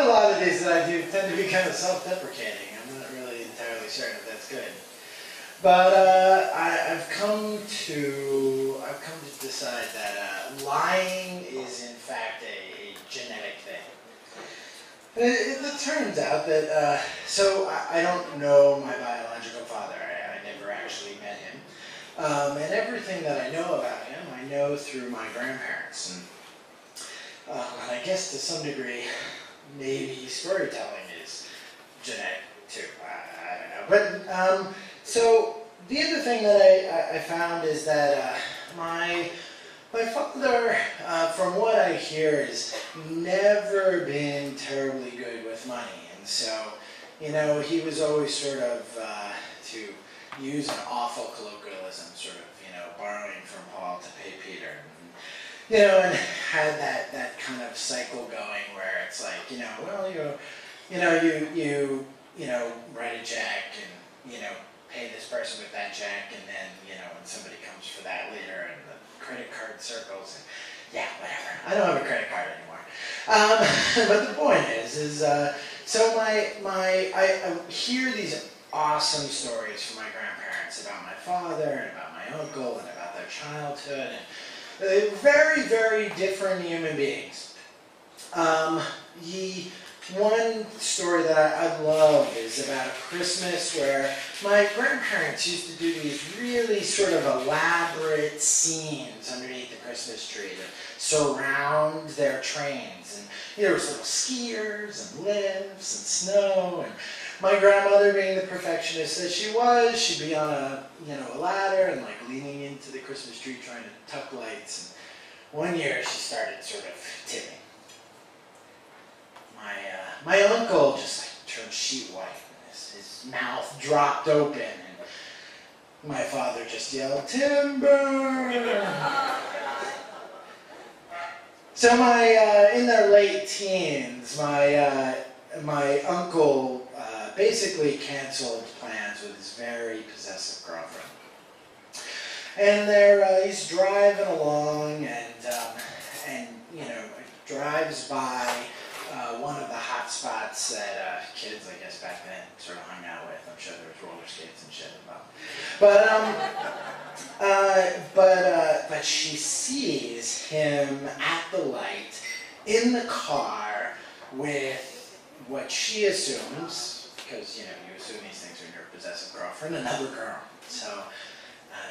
a lot of these that I do tend to be kind of self-deprecating. I'm not really entirely certain if that's good. But I've come to decide that lying is in fact a genetic thing. It turns out that so I don't know my biological father. I never actually met him, and everything that I know about him I know through my grandparents. And I guess to some degree, maybe storytelling is genetic too. I don't know. But so the other thing that I found is that my father, from what I hear, has never been terribly good with money. And so, you know, he was always sort of, to use an awful colloquialism, sort of, you know, borrowing from Paul to pay Peter. You know, and had that kind of cycle going where it's like, you know, well, you know, write a check and, you know, pay this person with that check, and then, you know, when somebody comes for that later and the credit card circles, and yeah, whatever. I don't have a credit card anymore. But the point is so I hear these awesome stories from my grandparents about my father and about my uncle and about their childhood, and they're very, very different human beings. One story that I love is about a Christmas where my grandparents used to do these really sort of elaborate scenes underneath the Christmas tree to surround their trains. And there was little skiers and lifts and snow. And my grandmother, being the perfectionist that she was, she'd be on a ladder and like leaning into the Christmas tree trying to tuck lights. And one year she started sort of tipping. My uncle just like turned sheet white, and his mouth dropped open, and my father just yelled, "Timber!" So in their late teens, my uncle basically canceled plans with his very possessive girlfriend. And he's driving along, and you know, drives by one of the hot spots that kids, I guess, back then sort of hung out with. I'm sure there was roller skates and shit involved. But she sees him at the light in the car with what she assumes, because, you know, you assume these things when you're a possessive girlfriend, another girl. So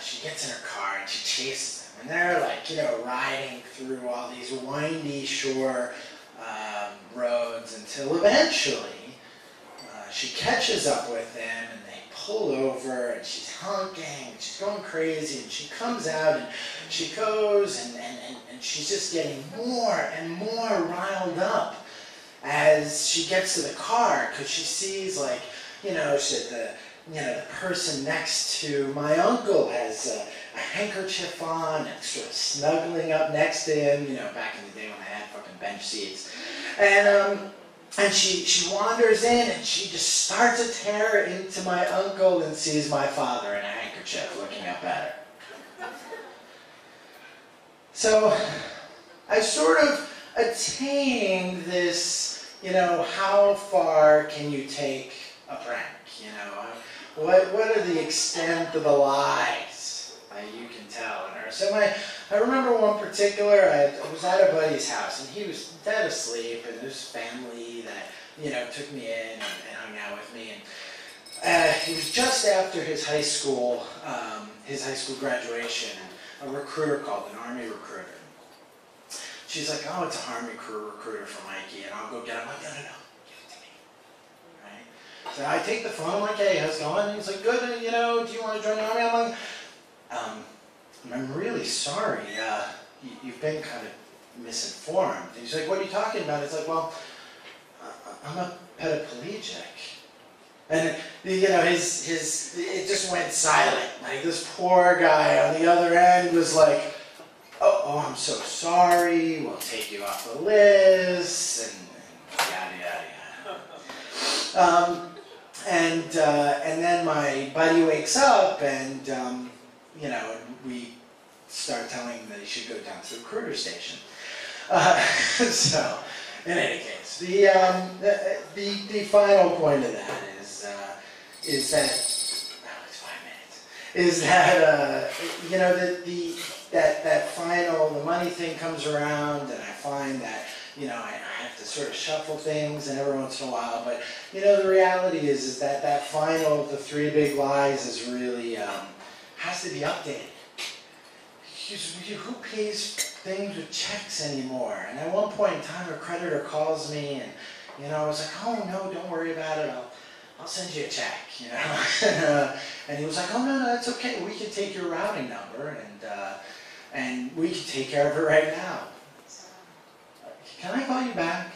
she gets in her car and she chases him. And they're like, you know, riding through all these windy shore roads until eventually she catches up with him and they pull over and she's honking and she's going crazy, and she comes out and she goes and she's just getting more and more riled up as she gets to the car, because she sees, like, you know, the person next to my uncle has a handkerchief on and sort of snuggling up next to him, you know, back in the day when they had fucking bench seats. And she wanders in and she just starts a tear into my uncle and sees my father in a handkerchief looking up at her. So I sort of attained this, you know, how far can you take a prank, you know? What are the extent of the lies that you can tell in her? So I remember one particular, I was at a buddy's house, and he was dead asleep, and there's family that, you know, took me in and hung out with me. And it was just after his high school graduation, a recruiter called, an Army recruiter. She's like, "Oh, it's an Army recruiter for Mikey, and I'll go get him." I'm like, "No, give it to me." Right? So I take the phone, I'm like, "Hey, how's it going?" And he's like, "Good, you know, do you want to join the Army?" I'm like, "I'm really sorry, you've been kind of misinformed." And he's like, "What are you talking about?" It's like, "Well, I'm a paraplegic." And, you know, it just went silent. Like, this poor guy on the other end was like, oh, I'm so sorry, we'll take you off the list, and yada, yada, yada. And then my buddy wakes up, and, you know, we start telling him that he should go down to the recruiter station. So, in any case, anyways, the final point of that is that it's 5 minutes. Is that you know that final the money thing comes around, and I find that I have to sort of shuffle things, and every once in a while, but the reality is that final of the 3 big lies is really has to be updated. Who pays things with checks anymore? And at one point in time, a creditor calls me, and I was like, oh no, don't worry about it. I'll send you a check, and he was like, oh no, that's okay. We can take your routing number, and we can take care of it right now. Can I call you back?